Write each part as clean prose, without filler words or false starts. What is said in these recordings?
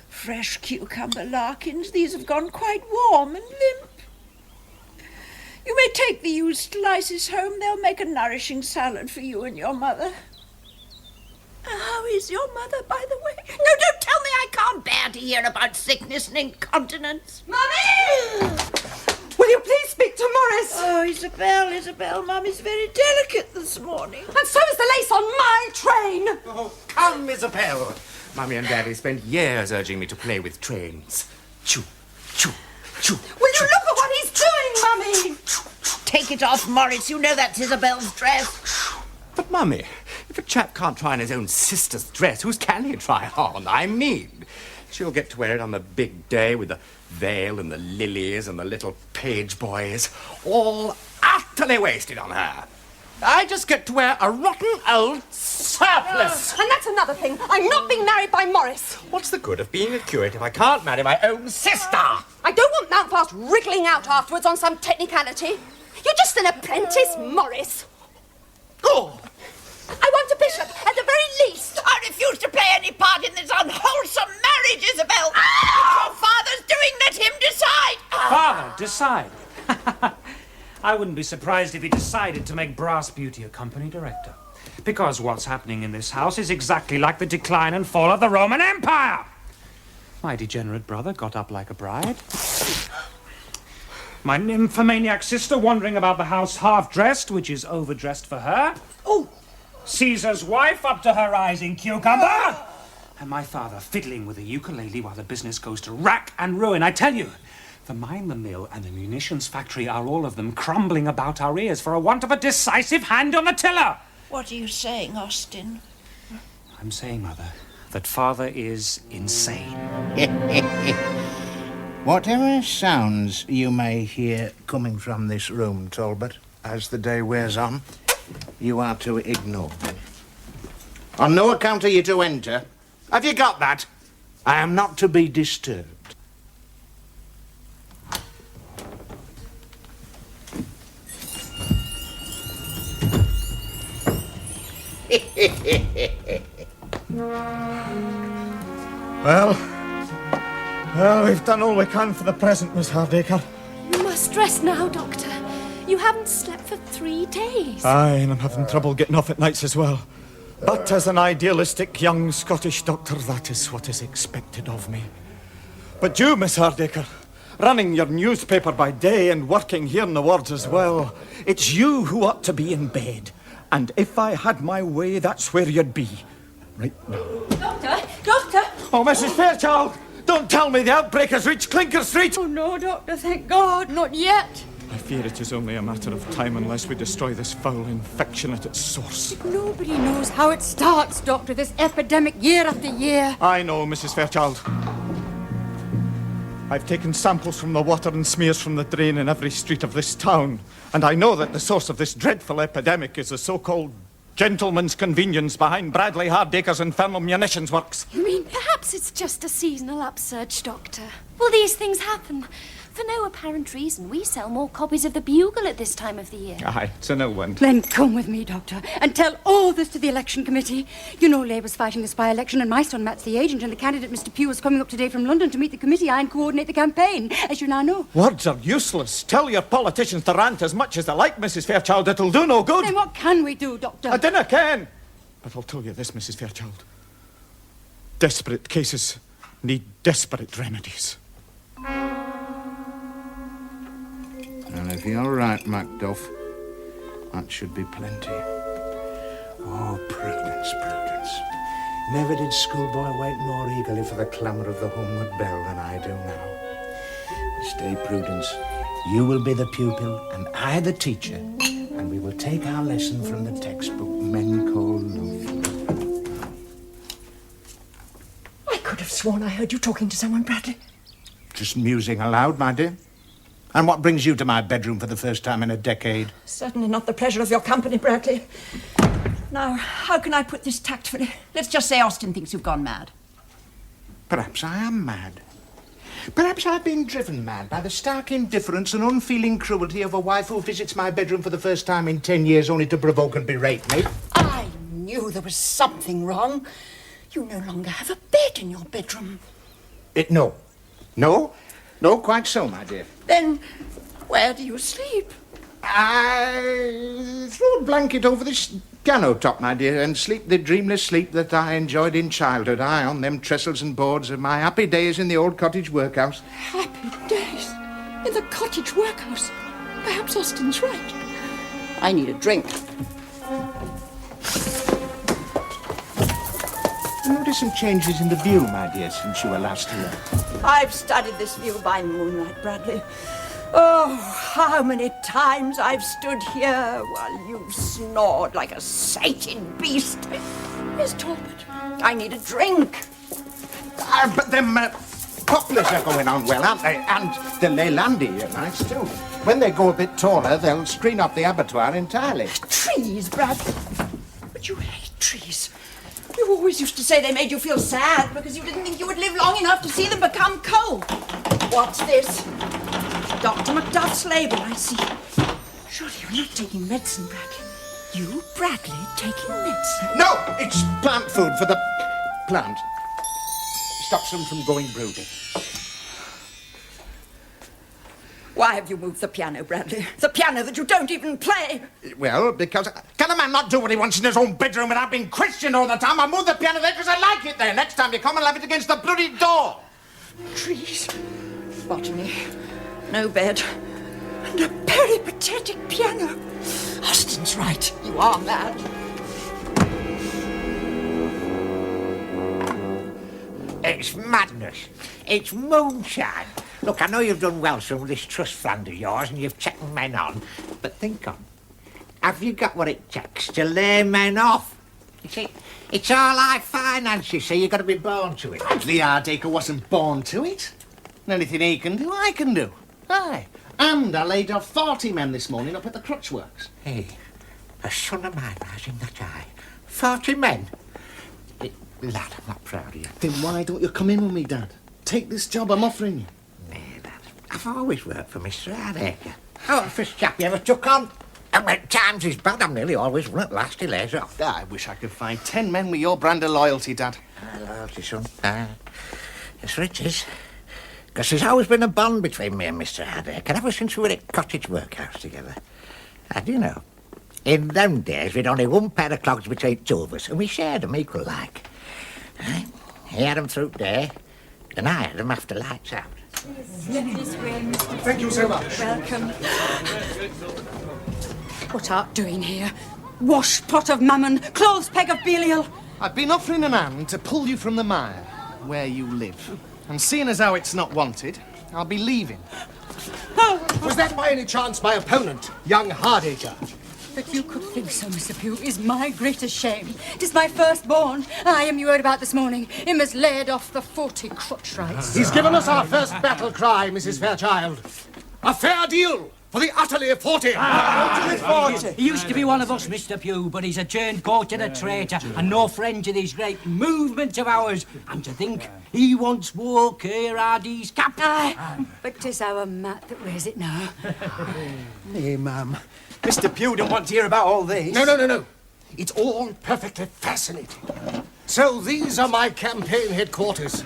Fresh cucumber larkins. These have gone quite warm and limp. You may take the used slices home. They'll make a nourishing salad for you and your mother. How is your mother, by the way? No, don't tell me. I can't bear to hear about sickness and incontinence. Mummy! Will you please speak to Morris? Oh, Isabel, Mummy's very delicate this morning. And so is the lace on my train. Oh, come, Isabel. Mummy and Daddy spent years urging me to play with trains. Choo, choo, choo. Will you look at what he's doing, Mummy? Take it off, Morris. You know that's Isabel's dress. But, Mummy, if a chap can't try on his own sister's dress, whose can he try on? I mean, she'll get to wear it on the big day with the veil and the lilies and the little page boys, all utterly wasted on her. I just get to wear a rotten old surplice. And that's another thing. I'm not being married by Morris. What's the good of being a curate if I can't marry my own sister? I don't want Mountfast wriggling out afterwards on some technicality. You're just an apprentice, Morris. Oh! I want a bishop, at the very least. I refuse to play any part in this unwholesome marriage, Isabel. What your father's doing, let him decide. Father, decide. I wouldn't be surprised if he decided to make Brass Beauty a company director. Because what's happening in this house is exactly like the decline and fall of the Roman Empire. My degenerate brother got up like a bride. My nymphomaniac sister wandering about the house half-dressed, which is overdressed for her. Oh! Caesar's wife up to her eyes in cucumber. And my father fiddling with a ukulele while the business goes to rack and ruin. I tell you, the mine, the mill, and the munitions factory are all of them crumbling about our ears for a want of a decisive hand on the tiller. What are you saying, Austin? I'm saying, Mother, that Father is insane. Whatever sounds you may hear coming from this room, Talbot, as the day wears on, you are to ignore them. On no account are you to enter. Have you got that? I am not to be disturbed. Well, we've done all we can for the present, Miss Hardacre. You must rest now, Doctor. You haven't slept for 3 days. Aye, and I'm having trouble getting off at nights as well. But as an idealistic young Scottish doctor, that is what is expected of me. But you, Miss Hardacre, running your newspaper by day and working here in the wards as well, it's you who ought to be in bed. And if I had my way, that's where you'd be. Right now. Doctor! Oh, Mrs. Fairchild! Don't tell me the outbreak has reached Clinker Street! Oh, no, Doctor, thank God, not yet. I fear it is only a matter of time unless we destroy this foul infection at its source. Nobody knows how it starts, Doctor, this epidemic year after year. I know, Mrs. Fairchild. I've taken samples from the water and smears from the drain in every street of this town, and I know that the source of this dreadful epidemic is the so-called gentleman's convenience behind Bradley Hardacre's infernal munitions works. You mean perhaps it's just a seasonal upsurge, Doctor? Well, these things happen. For no apparent reason, we sell more copies of the Bugle at this time of the year. Aye, it's an ill wind. Then come with me, Doctor, and tell all this to the election committee. You know Labour's fighting this by-election, and my son Matt's the agent, and the candidate, Mr. Pugh, is coming up today from London to meet the committee and coordinate the campaign, as you now know. Words are useless. Tell your politicians to rant as much as they like, Mrs. Fairchild. It'll do no good. Then what can we do, Doctor? I dinna ken. But I'll tell you this, Mrs. Fairchild. Desperate cases need desperate remedies. And if you're right, Macduff, that should be plenty. Oh, Prudence, Prudence. Never did schoolboy wait more eagerly for the clamour of the homeward bell than I do now. Stay, Prudence. You will be the pupil and I the teacher, and we will take our lesson from the textbook men call love. I could have sworn I heard you talking to someone, Bradley. Just musing aloud, my dear. And what brings you to my bedroom for the first time in a decade? Certainly not the pleasure of your company, Bradley. Now, how can I put this tactfully? Let's just say Austin thinks you've gone mad. Perhaps I am mad. Perhaps I've been driven mad by the stark indifference and unfeeling cruelty of a wife who visits my bedroom for the first time in 10 years only to provoke and berate me. I knew there was something wrong. You no longer have a bed in your bedroom. No. No, quite so, my dear. Then, where do you sleep? I throw a blanket over this piano top, my dear, and sleep the dreamless sleep that I enjoyed in childhood. I on them trestles and boards of my happy days in the old cottage workhouse. Happy days in the cottage workhouse. Perhaps Austin's right. I need a drink. I noticed some changes in the view, my dear, since you were last here. I've studied this view by moonlight, Bradley. Oh, how many times I've stood here while you snored like a sated beast. Miss Talbot, I need a drink. But them poplars are going on well, aren't they? And the Leylandi are nice, too. When they go a bit taller, they'll screen up the abattoir entirely. Trees, Bradley. But you hate trees. You always used to say they made you feel sad because you didn't think you would live long enough to see them become cold. What's this? Dr. Macduff's label, I see. Surely you're not taking medicine, Bradley. You, Bradley, taking medicine? No, it's plant food for the plant. Stops them from going broody. Why have you moved the piano, Bradley? The piano that you don't even play. Well, because... Can a man not do what he wants in his own bedroom without being questioned all the time? I move the piano there because I like it there. Next time you come, I'll have it against the bloody door. Trees, botany, no bed, and a peripatetic piano. Austin's right. You are mad. It's madness. It's moonshine. Look, I know you've done well some of this trust fund of yours and you've taken men on, but think on. Have you got what it takes to lay men off? You see, it's all high finance, you see. You've got to be born to it. Bradley Hardacre wasn't born to it. And anything he can do, I can do. Aye. And I laid off 40 men this morning up at the Crutch Works. Hey, a son of mine has in that eye. 40 men. Lad, I'm not proud of you. Then why don't you come in with me, Dad? Take this job I'm offering you. Nay, lad. I've always worked for Mr. Hardacre. I'm the first chap you ever took on. And when times is bad, I'm nearly always one at last he lays off. I wish I could find 10 men with your brand of loyalty, Dad. Loyalty, son. Yes, it is. Because there's always been a bond between me and Mr. Hardacre ever since we were at cottage workhouse together. And you know, in them days, we'd only one pair of clogs between two of us, and we shared them equal like. He had them through day, and I had them after lights out. Thank you so much. Welcome. What art doing here? Wash pot of mammon, clothes peg of Belial. I've been offering an hand to pull you from the mire, where you live. And seeing as how it's not wanted, I'll be leaving. Was that by any chance my opponent, young Hardacre? That you could think so, Mr. Pugh, is my greatest shame. 'Tis my firstborn. I am you heard about this morning. Him has laid off the 40 crutch rights. He's given us our first battle cry, Mrs. Fairchild. A fair deal for the utterly 40. He used to be one of us, Mr. Pugh, but he's a turned court and a traitor and no friend to this great movement of ours. And to think he once wore Keir Hardie's cap. Aye, but 'tis our Matt that wears it now. Hey, ma'am. Mr. Pugh don't want to hear about all this. No. It's all perfectly fascinating. So these are my campaign headquarters.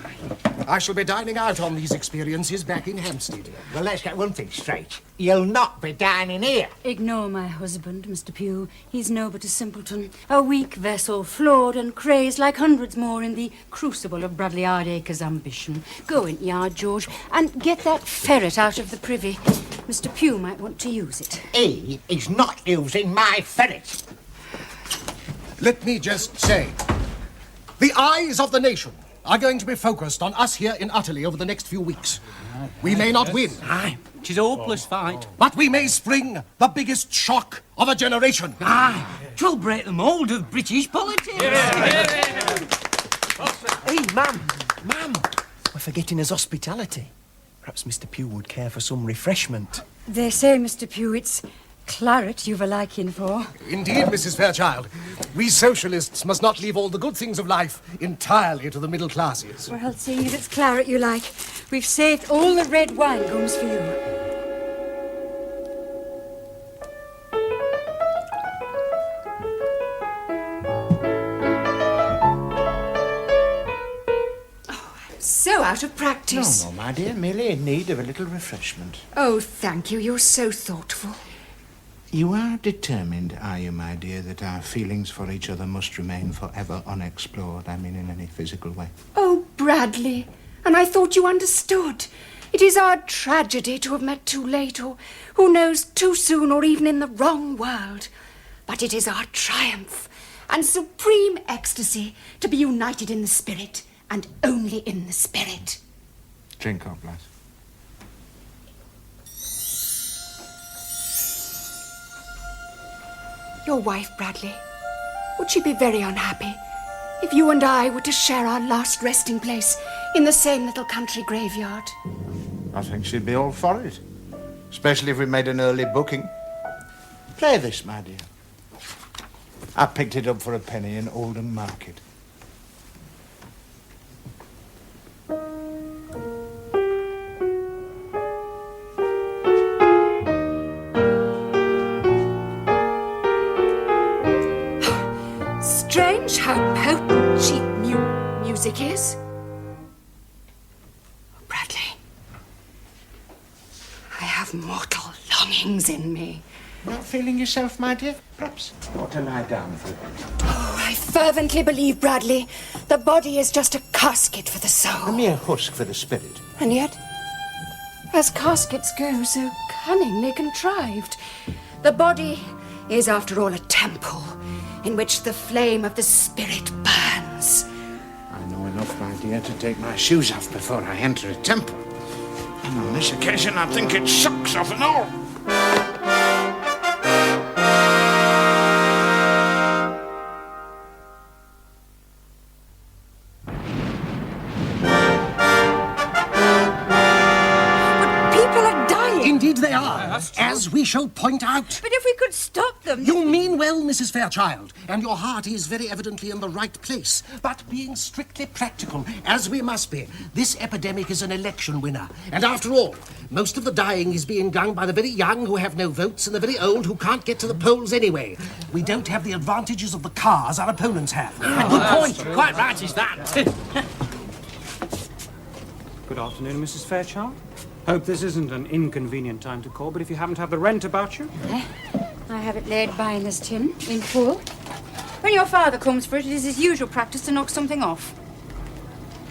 I shall be dining out on these experiences back in Hampstead. Well, let's get one thing straight. You'll not be dining here. Ignore my husband, Mr. Pugh. He's no but a simpleton, a weak vessel, flawed and crazed like hundreds more in the crucible of Bradley Hardacre's ambition. Go in yard, George, and get that ferret out of the privy. Mr. Pugh might want to use it. He is not using my ferret. Let me just say, the eyes of the nation are going to be focused on us here in Utterley over the next few weeks. We may not win. Aye, 'tis a hopeless fight. But we may spring the biggest shock of a generation. Aye, 'twill break the mould of British politics. Hey, ma'am, we're forgetting his hospitality. Perhaps Mr. Pugh would care for some refreshment. They say, Mr. Pugh, it's claret you've a liking for. Indeed, Mrs. Fairchild. We socialists must not leave all the good things of life entirely to the middle classes. Well, seeing as it's claret you like, we've saved all the red wine gums for you. So out of practice. No, my dear, merely in need of a little refreshment. Oh, thank you. You're so thoughtful. You are determined, are you, my dear, that our feelings for each other must remain forever unexplored? I mean, in any physical way. Oh, Bradley. And I thought you understood. It is our tragedy to have met too late, or who knows, too soon, or even in the wrong world. But it is our triumph and supreme ecstasy to be united in the spirit, and only in the spirit. Drink up, lass. Your wife, Bradley, would she be very unhappy if you and I were to share our last resting place in the same little country graveyard? I think she'd be all for it. Especially if we made an early booking. Play this, my dear. I picked it up for a penny in Oldham Market. Strange how potent cheap music is. Bradley, I have mortal longings in me. Not feeling yourself, my dear? Perhaps you ought to lie down for a bit. Oh, I fervently believe, Bradley, the body is just a casket for the soul. A mere husk for the spirit. And yet, as caskets go, so cunningly contrived, the body is, after all, a temple in which the flame of the spirit burns. I know enough, my dear, to take my shoes off before I enter a temple. And on this occasion, I think it socks off and all. Indeed they are, as we shall point out. But if we could stop them... You mean well, Mrs. Fairchild, and your heart is very evidently in the right place. But being strictly practical, as we must be, this epidemic is an election winner. And after all, most of the dying is being done by the very young who have no votes and the very old who can't get to the polls anyway. We don't have the advantages of the cars our opponents have. Good point. Quite right is that. Good afternoon, Mrs. Fairchild. Hope this isn't an inconvenient time to call, but if you happen to have the rent about you... I have it laid by in this tin, in full. When your father comes for it, it is his usual practice to knock something off.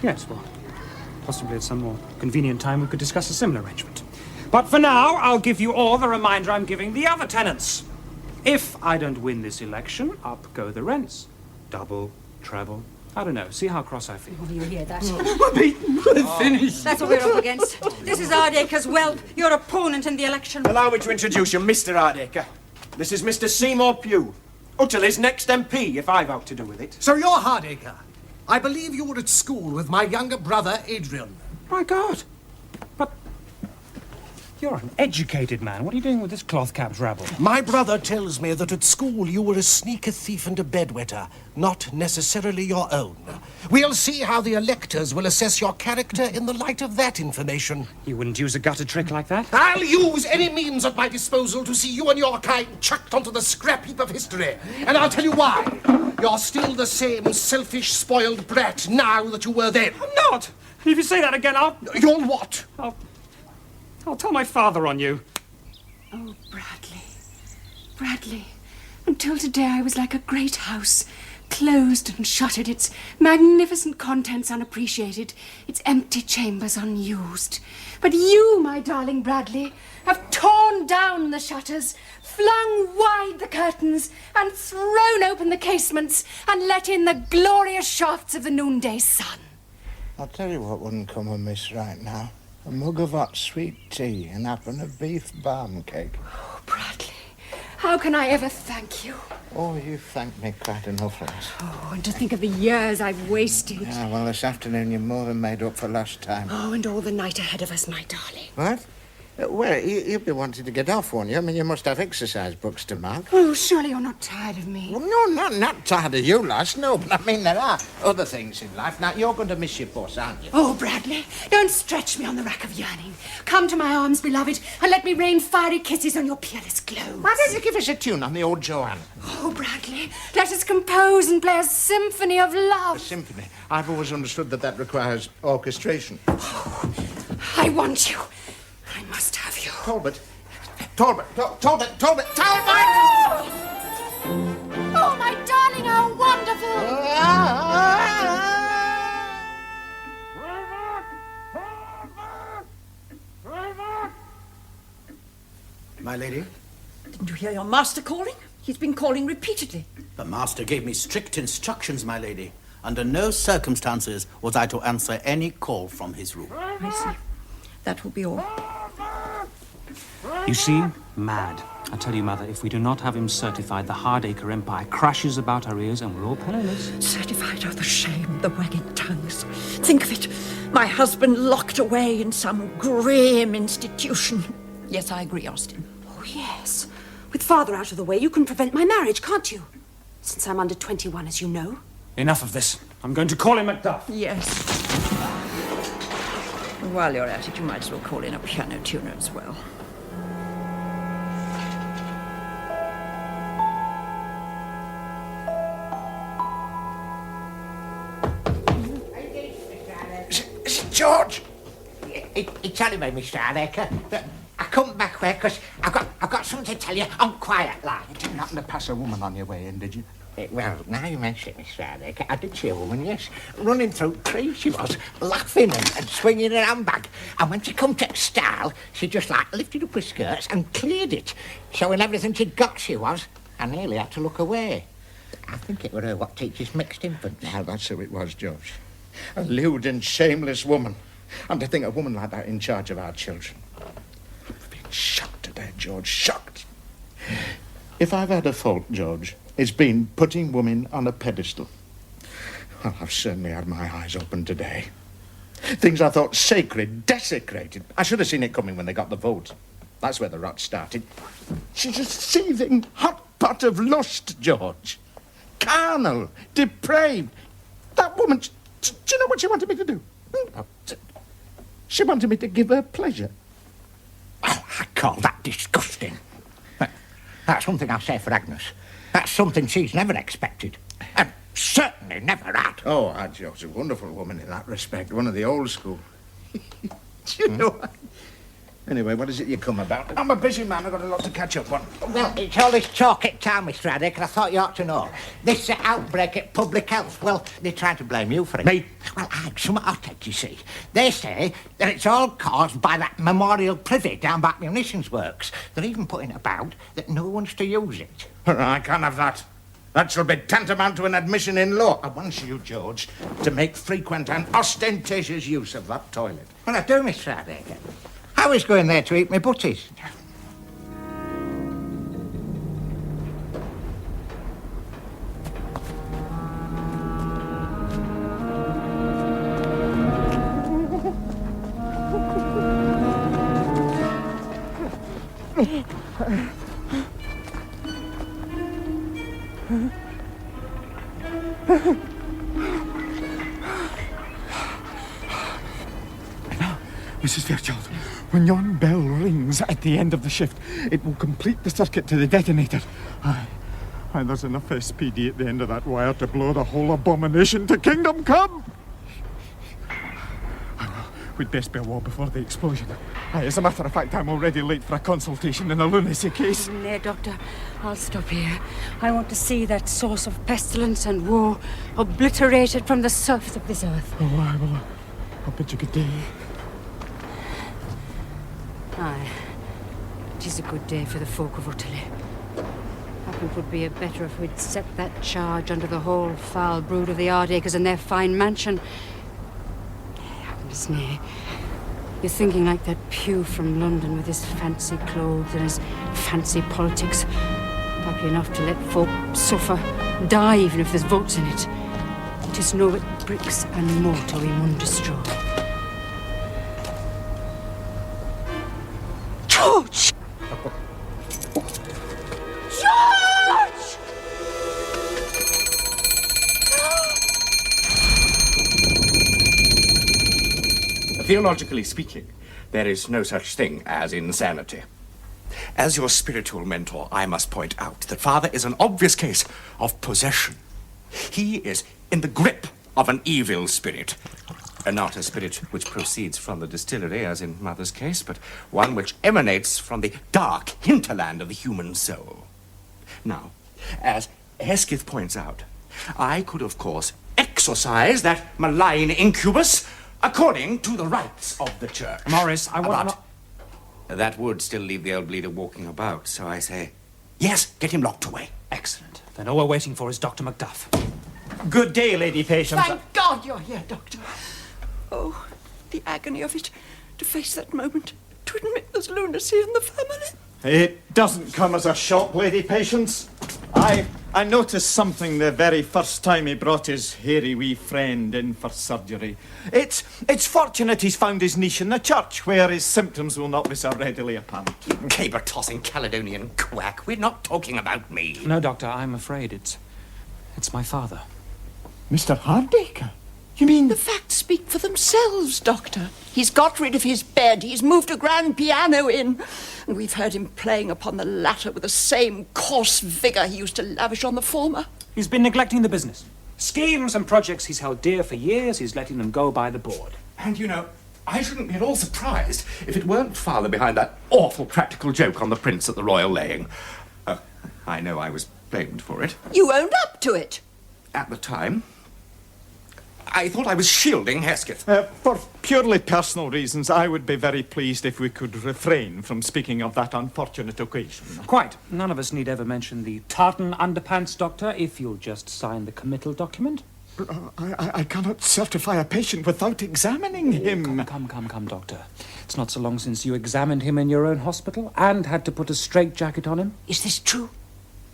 Yes, well, possibly at some more convenient time we could discuss a similar arrangement. But for now, I'll give you all the reminder I'm giving the other tenants. If I don't win this election, up go the rents. Double, treble, I don't know. See how cross I feel. Oh, you hear that? We're beaten. We're finished. That's what we're up against. This is Ardacre's whelp, your opponent in the election. Allow me to introduce you, Mr. Ardacre. This is Mr. Seymour Pugh, Utterley's next MP, if I've out to do with it. So you're Hardacre. I believe you were at school with my younger brother, Adrian. My God. But you're an educated man. What are you doing with this cloth-capped rabble? My brother tells me that at school you were a sneaker thief and a bedwetter, not necessarily your own. We'll see how the electors will assess your character in the light of that information. You wouldn't use a gutter trick like that? I'll use any means at my disposal to see you and your kind chucked onto the scrap heap of history. And I'll tell you why. You're still the same selfish, spoiled brat now that you were then. I'm not. If you say that again, You'll what? I'll tell my father on you. Oh, Bradley. Bradley. Until today I was like a great house, closed and shuttered, its magnificent contents unappreciated, its empty chambers unused. But you, my darling Bradley, have torn down the shutters, flung wide the curtains, and thrown open the casements, and let in the glorious shafts of the noonday sun. I'll tell you what wouldn't come amiss right now. A mug of hot sweet tea and happen of beef balm cake. Oh, Bradley, how can I ever thank you? Oh, you've thanked me quite enough, lass. Oh, and to think of the years I've wasted. Yeah, well, this afternoon you're more than made up for last time. Oh, and all the night ahead of us, my darling. What? Well, you'll be wanting to get off, won't you? I mean, you must have exercise books to mark. Oh, surely you're not tired of me. Well, no, not tired of you, lass. No, but I mean, there are other things in life. Now, you're going to miss your boss, aren't you? Oh, Bradley, don't stretch me on the rack of yearning. Come to my arms, beloved, and let me rain fiery kisses on your peerless glow. Why don't you give us a tune on the old Joanne? Oh, Bradley, let us compose and play a symphony of love. A symphony? I've always understood that requires orchestration. Oh, I want you. I must have you. Talbot! Oh, my darling, how wonderful! My lady? Didn't you hear your master calling? He's been calling repeatedly. The master gave me strict instructions, my lady. Under no circumstances was I to answer any call from his room. I see. That will be all. You see? Mad. I tell you, Mother, if we do not have him certified, the Hardacre Empire crashes about our ears and we're all penniless. Certified? Oh, the shame, the wagging tongues. Think of it. My husband locked away in some grim institution. Yes, I agree, Austin. Oh, yes. With father out of the way, you can prevent my marriage, can't you? Since I'm under 21, as you know. Enough of this. I'm going to call in Macduff. Yes. And while you're at it, you might as well call in a piano tuner as well. Is it George? It's anyway, Mr. Hardacre. I come back there because I've got something to tell you on quiet line. You didn't happen to pass a woman on your way in, did you? Well, now you mention it, Mr. Hardacre, I did see a woman, yes. Running through trees she was, laughing and swinging her handbag. And when she come to a stile, she just like lifted up her skirts and cleared it, showing everything she'd got, she was. I nearly had to look away. I think it were her what teaches mixed infants. Well, that's who it was, George. A lewd and shameless woman. And to think a woman like that in charge of our children. I've been shocked today, George, shocked. If I've had a fault, George, it's been putting women on a pedestal. Well, I've certainly had my eyes open today. Things I thought sacred, desecrated. I should have seen it coming when they got the vote. That's where the rot started. She's a seething hot pot of lust, George. Carnal, depraved. That woman, do you know what she wanted me to do? She wanted me to give her pleasure. Oh, I call that disgusting. That's something I say for Agnes. That's something she's never expected. And certainly never had. Oh, George's a wonderful woman in that respect. One of the old school. Do you know? Anyway, what is it you come about? I'm a busy man. I've got a lot to catch up on. Well, it's all this talk at town, Mr. Hardacre. I thought you ought to know. This outbreak at Public Health, well, they're trying to blame you for it. Me? Well, I've some heartache, you see. They say that it's all caused by that memorial privy down back Munitions Works. They're even putting about that no one's to use it. I can't have that. That shall be tantamount to an admission in law. I want you, George, to make frequent and ostentatious use of that toilet. Well, I do, Mr. Hardacre. I was going there to eat my butties. Mrs. Fairchild, when yon bell rings at the end of the shift, it will complete the circuit to the detonator. Aye, there's enough SPD at the end of that wire to blow the whole abomination to kingdom come. We'd best be awa before the explosion. Aye, as a matter of fact, I'm already late for a consultation in a lunacy case. Nay, Doctor, I'll stop here. I want to see that source of pestilence and woe obliterated from the surface of this earth. Oh, aye, well, I'll bid you good day. Aye, it is a good day for the folk of Utterley. I think it would be better if we'd set that charge under the whole foul brood of the Hardacres in their fine mansion. Agnes, nay. You're thinking like that Pugh from London with his fancy clothes and his fancy politics. Happy enough to let folk suffer, die even if there's votes in it. Just know that bricks and mortar we mun destroy. Theologically speaking, there is no such thing as insanity. As your spiritual mentor, I must point out that Father is an obvious case of possession. He is in the grip of an evil spirit. Not a spirit which proceeds from the distillery, as in Mother's case, but one which emanates from the dark hinterland of the human soul. Now, as Hesketh points out, I could, of course, exorcise that malign incubus according to the rites of the church. Morris, I want... But that would still leave the old bleeder walking about, so I say, yes, get him locked away. Excellent. Then all we're waiting for is Dr. Macduff. Good day, Lady Patience. Thank God you're here, Doctor. Oh, the agony of it. To face that moment. To admit there's lunacy in the family. It doesn't come as a shock, Lady Patience. I noticed something the very first time he brought his hairy wee friend in for surgery. It's fortunate he's found his niche in the church, where his symptoms will not be so readily apparent. Caber-tossing Caledonian quack. We're not talking about me. No, Doctor, I'm afraid it's my father. Mr. Hardacre? You mean... The facts speak for themselves, Doctor. He's got rid of his bed. He's moved a grand piano in. And we've heard him playing upon the latter with the same coarse vigour he used to lavish on the former. He's been neglecting the business. Schemes and projects he's held dear for years, he's letting them go by the board. And, you know, I shouldn't be at all surprised if it weren't Father behind that awful practical joke on the prince at the royal laying. I know I was blamed for it. You owned up to it. At the time, I thought I was shielding Hesketh. For purely personal reasons, I would be very pleased if we could refrain from speaking of that unfortunate occasion. Quite. None of us need ever mention the tartan underpants, Doctor, if you'll just sign the committal document. I cannot certify a patient without examining him. Come, Doctor. It's not so long since you examined him in your own hospital and had to put a straitjacket on him. Is this true?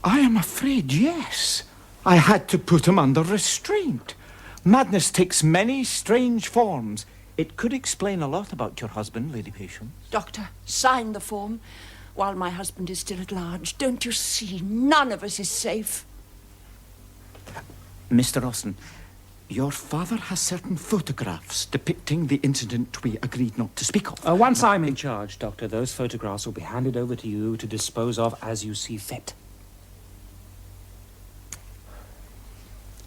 I am afraid, yes. I had to put him under restraint. Madness takes many strange forms. It could explain a lot about your husband, Lady Patience. Doctor, sign the form while my husband is still at large. Don't you see? None of us is safe. Mr. Austin, your father has certain photographs depicting the incident we agreed not to speak of. Once I'm in charge, Doctor, those photographs will be handed over to you to dispose of as you see fit.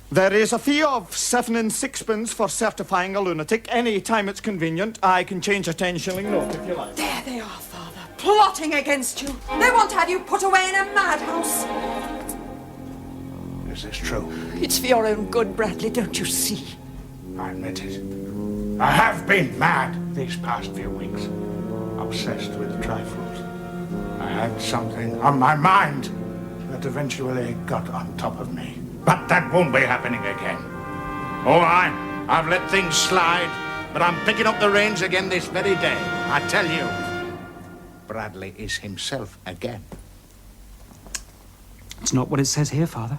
There is a fee of 7 and 6pence for certifying a lunatic. Any time it's convenient, I can change a 10-shilling note if you like. There they are, Father, plotting against you. They want to have you put away in a madhouse. Is this true? It's for your own good, Bradley, don't you see? I admit it. I have been mad these past few weeks. Obsessed with trifles. I had something on my mind that eventually got on top of me. But that won't be happening again. All right, I've let things slide, but I'm picking up the reins again this very day. I tell you, Bradley is himself again. It's not what it says here, Father.